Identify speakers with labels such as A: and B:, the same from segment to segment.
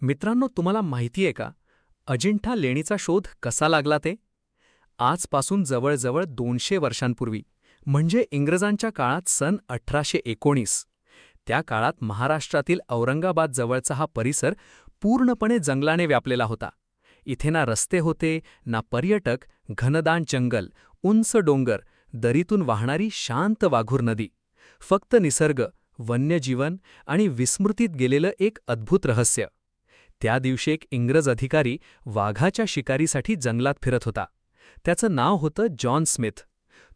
A: मित्रांनो, तुम्हाला माहिती आहे का, अजिंठा लेणीचा शोध कसा लागला ते? आजपासून जवळजवळ 200 वर्षांपूर्वी, म्हणजे इंग्रजांच्या काळात सन 1819. त्या काळात महाराष्ट्रातील औरंगाबाद जवळचा हा परिसर पूर्णपणे जंगलाने व्यापलेला होता. इथे ना रस्ते होते, ना पर्यटक, घनदाट जंगल, उंच डोंगर, दरीतून वाहणारी शांत वाघूर नदी. फक्त निसर्ग, वन्यजीवन आणि विस्मृतीत गेलेलं एक अद्भुत रहस्य. त्या दिवशी एक इंग्रज अधिकारी वाघाच्या शिकारीसाठी जंगलात फिरत होता. त्याचं नाव होतं जॉन स्मिथ.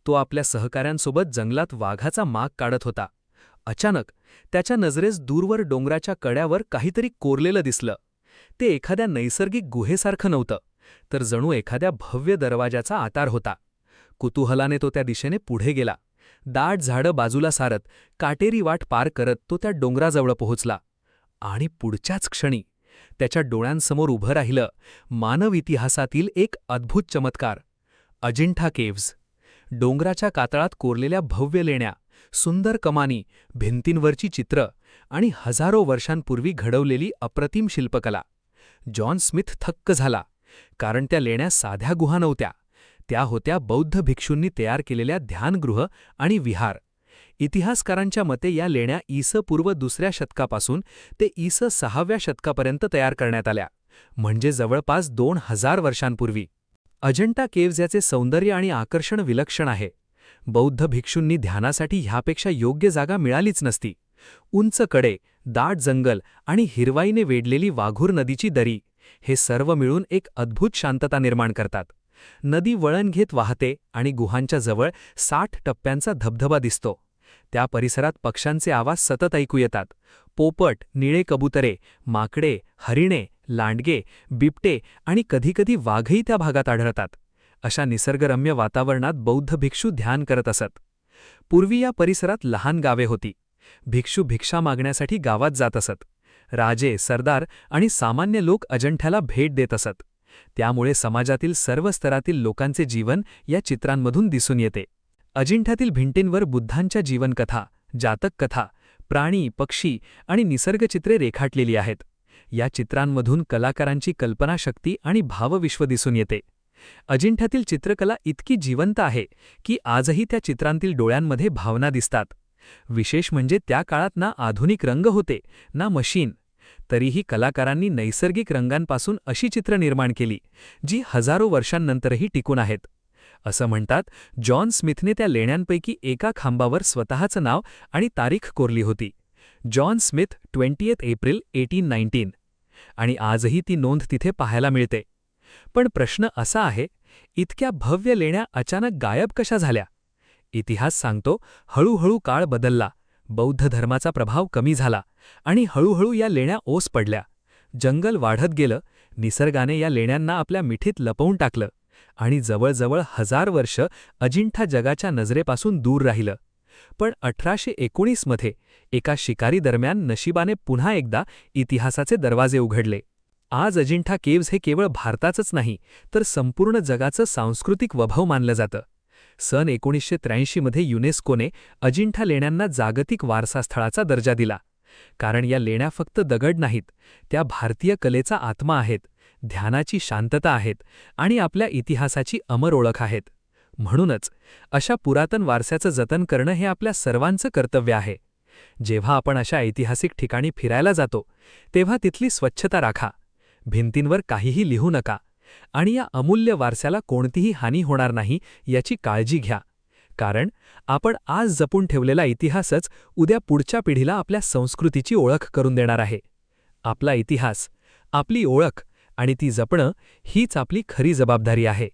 A: तो आपल्या सहकाऱ्यांसोबत जंगलात वाघाचा माग काढत होता. अचानक त्याच्या नजरेस दूरवर डोंगराच्या कड्यावर काहीतरी कोरलेलं दिसलं. ते एखाद्या नैसर्गिक गुहेसारखं नव्हतं, तर जणू एखाद्या भव्य दरवाजाचा आकार होता. कुतूहलाने तो त्या दिशेने पुढे गेला. दाट झाडं बाजूला सारत, काटेरी वाट पार करत तो त्या डोंगराजवळ पोहोचला. आणि पुढच्याच क्षणी त्याच्या डोळ्यांसमोर उभं राहिलं मानव इतिहासातील एक अद्भुत चमत्कार. अजिंठा केव्ज. डोंगराच्या कातळात कोरलेल्या भव्य लेण्या, सुंदर कमानी, भिंतींवरची चित्र आणि हजारो वर्षांपूर्वी घडवलेली अप्रतिम शिल्पकला. जॉन स्मिथ थक्क झाला, कारण त्या लेण्या साध्या गुहा नव्हत्या. त्या होत्या बौद्ध भिक्षूंनी तयार केलेल्या ध्यानगृह आणि विहार. इतिहासकारांच्या मते या लेण्या ईसपूर्व 2ऱ्या शतकापासून ते ईस 6व्या शतकापर्यंत तयार करण्यात आल्या, म्हणजे जवळपास 2000 वर्षांपूर्वी. अजंठा केव्ज याचे सौंदर्य आणि आकर्षण विलक्षण आहे. बौद्ध भिक्षूंनी ध्यानासाठी ह्यापेक्षा योग्य जागा मिळालीच नसती. उंच कडे, दाट जंगल आणि हिरवाईने वेढलेली वाघूर नदीची दरी, हे सर्व मिळून एक अद्भुत शांतता निर्माण करतात. नदी वळण घेत वाहते आणि गुहांच्या जवळ 60 टप्प्यांचा धबधबा दिसतो. त्या परिसरात पक्ष्यांचे आवाज सतत ऐकू येतात. पोपट, निळे कबुतरे, माकडे, हरिणे, लांडगे, बिबटे आणि कधीकधी वाघही त्या भागात आढळतात. अशा निसर्गरम्य वातावरणात बौद्ध भिक्षू ध्यान करत असत. पूर्वी या परिसरात लहान गावे होती. भिक्षू भिक्षा मागण्यासाठी गावात जात असत. राजे, सरदार आणि सामान्य लोक अजंठ्याला भेट देत असत. त्यामुळे समाजातील सर्व स्तरातील लोकांचे जीवन या चित्रांमधून दिसून येते. अजिंठ्यातील भिंतींवर बुद्धांच्या जीवनकथा, जातक कथा, प्राणी, पक्षी आणि निसर्गचित्रे रेखाटलेली आहेत. या चित्रांमधून कलाकारांची कल्पनाशक्ती आणि भावविश्व दिसून येते. अजिंठ्यातील चित्रकला इतकी जिवंत आहे की आजही त्या चित्रांतील डोळ्यांमध्ये भावना दिसतात. विशेष म्हणजे त्या काळात ना आधुनिक रंग होते, ना मशीन. तरीही कलाकारांनी नैसर्गिक रंगांपासून अशी चित्र निर्माण केली, जी हजारो वर्षांनंतरही टिकून आहेत. असं म्हणतात, जॉन स्मिथने त्या लेण्यांपैकी एका खांबावर स्वतःचं नाव आणि तारीख कोरली होती. John Smith 20 April 1819. आणि आजही ती नोंद तिथे पाहायला मिळते. पण प्रश्न असा आहे, इतक्या भव्य लेण्या अचानक गायब कशा झाल्या? इतिहास सांगतो, हळूहळू काळ बदलला, बौद्ध धर्माचा प्रभाव कमी झाला आणि हळूहळू या लेण्या ओस पडल्या. जंगल वाढत गेलं, निसर्गाने या लेण्यांना आपल्या मिठीत लपवून टाकलं आणि जवळजवळ 1000 वर्ष अजिंठा जगाच्या नजरेपासून दूर राहिलं. पण 1819 मध्ये एका शिकारी दरम्यान नशिबाने पुन्हा एकदा इतिहासाचे दरवाजे उघडले. आज अजिंठा केव्ज हे केवळ भारताचंच नाही, तर संपूर्ण जगाचं सांस्कृतिक वैभव मानलं जातं. सन 1983 मध्ये युनेस्कोने अजिंठा लेण्यांना जागतिक वारसास्थळाचा दर्जा दिला. कारण या लेण्या फक्त दगड नाहीत, त्या भारतीय कलेचा आत्मा आहेत, ध्यानाची शांतता आहेत आणि आपल्या इतिहासाची अमर ओळख आहेत. म्हणूनच अशा पुरातन वारशाचं जतन करणं हे आपल्या सर्वांचं कर्तव्य आहे. जेव्हा आपण अशा ऐतिहासिक ठिकाणी फिरायला जातो, तेव्हा तिथली स्वच्छता राखा, भिंतींवर काहीही लिहू नका आणि या अमूल्य वारशाला कोणतीही हानी होणार नाही याची काळजी घ्या. कारण आपण आज जपून ठेवलेला इतिहासच उद्या पुढच्या पिढीला आपल्या संस्कृतीची ओळख करून देणार आहे. आपला इतिहास, आपली ओळख आणि ती जपणं हीच आपली खरी जबाबदारी आहे.